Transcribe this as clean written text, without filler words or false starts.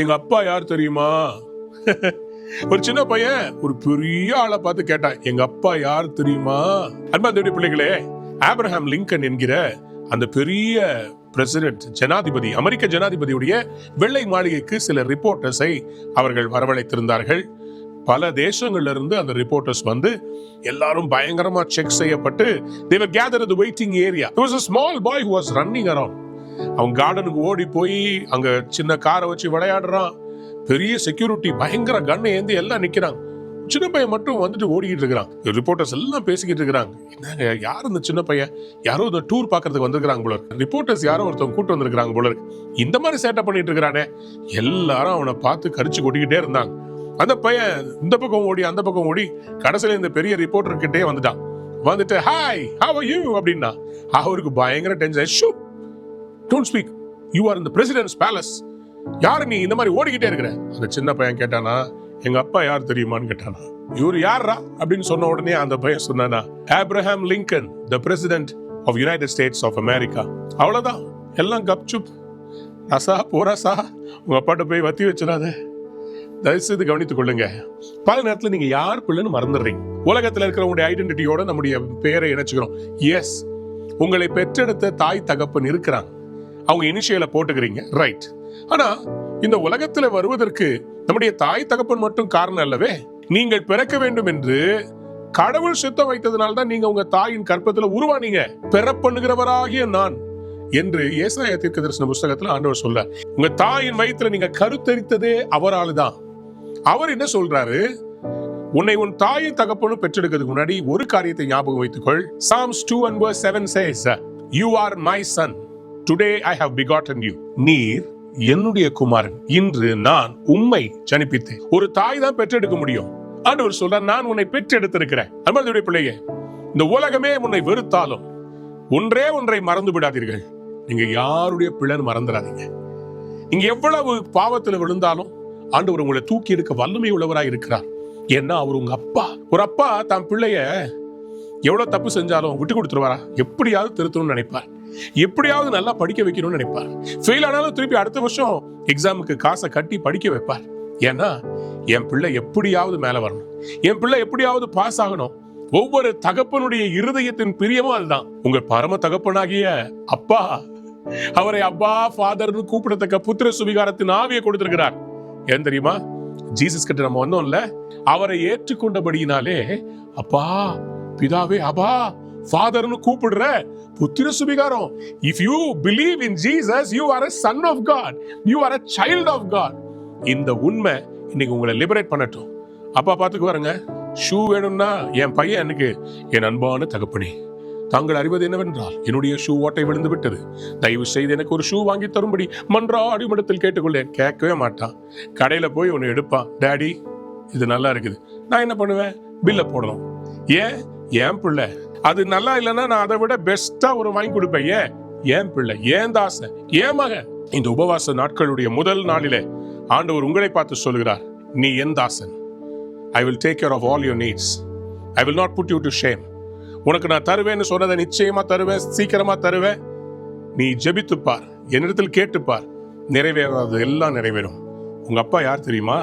எங்க அப்பா யார் தெரியுமா? ஒரு சின்ன பையன் ஒரு பெரிய ஆளை பார்த்து கேட்டான், எங்க அப்பா யார் தெரியுமா? அன்பார்ந்த பிள்ளைகளே, ஆப்ரஹாம் லிங்கன் என்கிற அந்த பெரிய பிரசிடென்ட், ஜனாதிபதி, அமெரிக்க ஜனாதிபதியுடைய வெள்ளை மாளிகைக்கு சில ரிப்போர்ட்டர்ஸை அவர்கள் வரவழைத்திருந்தார்கள். பல தேசங்கள்ல இருந்து அந்த ரிப்போர்ட்டர்ஸ் வந்து எல்லாரும் பயங்கரமா செக் செய்யப்பட்டு they were gathered at the waiting area. There was a small boy who was running around. அவன் கார்டனுக்கு ஓடி போய் அங்க சின்ன காரை வச்சு விளையாடுறான். பெரிய செக்யூரிட்டி பயங்கர கண்ணை ஏந்தி எல்லாம் நிக்கிறாங்க. சின்ன பையன் மட்டும் வந்துட்டு ஓடிக்கிட்டு இருக்கிறான். ரிப்போர்ட்டர்ஸ் எல்லாம் பேசிக்கிட்டு இருக்கிறாங்க. என்னங்க, யார் இந்த சின்ன பையன்? யாரோ இந்த டூர் பார்க்கறதுக்கு வந்திருக்காங்க போல இருக்கு. ரிப்போர்ட்டர்ஸ் யாரோ ஒருத்தவங்க கூட்டு வந்திருக்காங்க போல இருக்கு. இந்த மாதிரி சேட்டப் பண்ணிட்டு இருக்கிறானே. எல்லாரும் அவனை பார்த்து கரிச்சு கொட்டிக்கிட்டே இருந்தாங்க. அந்த பையன் இந்த பக்கம் ஓடி அந்த பக்கம் ஓடி கடைசியில இந்த பெரிய ரிப்போர்ட்டர் கிட்டே வந்துட்டான். வந்துட்டு ஹாய், ஹவ் ஆர் யூ அப்படின்னா அவருக்கு பயங்கர tension. Shoe, don't speak, you are in the president's palace. யாரு நீ இந்த மாதிரி ஓடிக்கிட்டே இருக்கிற? அந்த சின்ன பையன் கேட்டானா, எங்க அப்பா யார் தெரியுமான்னு கேட்டானா. இவர் யாரா அப்படின்னு சொன்ன உடனே அந்த பையன் சொன்னானா, Abraham Lincoln, the President of United States of America. அவ்வளவுதான், எல்லாம் கப்சுப். ரசா போராசா, உங்க அப்பாட்ட போய் வத்தி வச்சிடாத. தயவுசெய்து கவனித்துக் கொள்ளுங்க. பல நேரத்தில் நீங்க யார் பிள்ளைன்னு மறந்துடுறீங்க. உலகத்தில் இருக்கிறவங்களுடைய ஐடென்டிட்டியோட நம்முடைய பெயரை இணைச்சுக்கிறோம். எஸ், உங்களை பெற்றெடுத்த தாய் தகப்பன் இருக்கிறாங்க, அவங்க இனிஷியலை போட்டுக்கிறீங்க, ரைட். ஆனா இந்த உலகத்தில் வருவதற்கு நம்முடைய தாய் தகப்பன் மட்டும் காரணம் அல்லவே. நீங்கள் பிறக்க வேண்டும் என்று கடவுள் சித்தம் வைத்ததுனால்தான் நீங்க உங்க தாயின் கற்பத்துல உருவானீங்க. பிறப்பண்ணுகிறவராகிய நான் என்று ஏசாயா தீர்க்கதரிசன புஸ்தகத்துல ஆண்டவர் சொல்றார். உங்க தாயின் வயித்துல நீங்க கருத்தரித்ததே அவரால் தான். அவர் என்ன சொல்றாரு? உன்னை உன் தாயின் தகப்பனும் பெற்றெடுக்கிறதுக்கு முன்னாடி ஒரு காரியத்தை ஞாபகம் வைத்துக்கொள். Psalms 2:7 says, You are my son, today I have begotten you. நீர் என்னுடைய குமாரன், இன்று நான் உம்மை ஜனிப்பித்தேன். ஒரு தாய் தான் பெற்றெடுக்க முடியும். ஆண்டவர் சொல்றார், நான் உன்னை பெற்றெடுத்திருக்கிறேன். அன்பார்ந்த பிள்ளையே, இந்த உலகமே உன்னை வெறுத்தாலும் ஒன்றை மறந்து விடாதீர்கள். நீங்க யாருடைய பிள்ளைன்னு மறந்துடாதீங்க. நீங்க எவ்வளவு பாவத்தில் விழுந்தாலும் ஆண்டவர் உங்களை தூக்கி எடுக்க வல்லமை உள்ளவராய் இருக்கிறார். ஏன்னா அவர் உங்க அப்பா. ஒரு அப்பா தான் பிள்ளைய எவ்வளவு தப்பு செஞ்சாலும் விட்டு கொடுத்துருவாரா? எப்படியாவது திருத்தணும்னு நினைப்பார், எப்படியாவது நல்லா படிக்க வைக்கணும்னு நினைப்பார். ஃபெயில் ஆனாலும் திருப்பி அடுத்த வருஷம் எக்ஸாமுக்கு காசை கட்டி படிக்க வைப்பார். ஏன்னா என் பிள்ளை எப்படியாவது மேல வரணும், என் பிள்ளை எப்படியாவது பாஸ் ஆகணும். ஒவ்வொரு தகப்பனுடைய இருதயத்தின் பிரியமும் அதுதான். உங்கள் பரம தகப்பனாகிய அப்பா அவரை அப்பா ஃபாதர்னு கூப்பிடத்தக்க புத்திர சுவிகாரத்தின் ஆவியை கொடுத்திருக்கிறார். ஏன் தெரியுமா? ஜீசஸ் கிட்ட நம்ம வந்தோம்ல, அவரை ஏற்றுக்கொண்டபடியினாலே அப்பா பிதாவே அப்பா ஃபாதர்னு கூப்பிடுற புத்திர சுவிகாரம். If you believe in Jesus, you are a son of God, you are a child of God. இந்த உண்மை இன்னைக்கு உங்களை லிபரேட் பண்ணட்டும். அப்பா பார்த்துக்கு வரங்க, ஷூ வேணும்னா என் பையன் எனக்கு, என் அன்பான தகப்பனே, தாங்கள் அறிவது என்னவென்றால் என்னுடைய ஷூ ஓட்டை விழுந்து விட்டது, தயவு செய்து எனக்கு ஒரு ஷூ வாங்கி தரும்படி மன்றாடி மடத்தில் கேட்டுக்கொள்ளேன். கேட்கவே மாட்டான். கடையில போய் ஒன்று எடுப்பான். டாடி இது நல்லா இருக்குது. நான் என்ன பண்ணுவேன்? பில்ல போடணும். ஏன்? என் பிள்ளை. அது நல்லா இல்லைன்னா நான் அதை விட பெஸ்டா ஒரு வாங்கி கொடுப்பேன். ஏன் பிள்ளை, ஏன் தாசன், ஏன் மகன். இந்த உபவாச நாட்களுடைய முதல் நாளிலே ஆண்டவர் உங்களை பார்த்து சொல்கிறார், நீ என் தாசன். I will take care of all your needs. I will not put you to shame. உனக்கு நான் தருவேன்னு சொன்னதை நிச்சயமா தருவேன், சீக்கிரமா தருவேன். நீ ஜெபித்துப்பார், என்னிடத்தில் கேட்டுப்பார், நிறைவேறாதது எல்லாம் நிறைவேறும். உங்க அப்பா யார் தெரியுமா?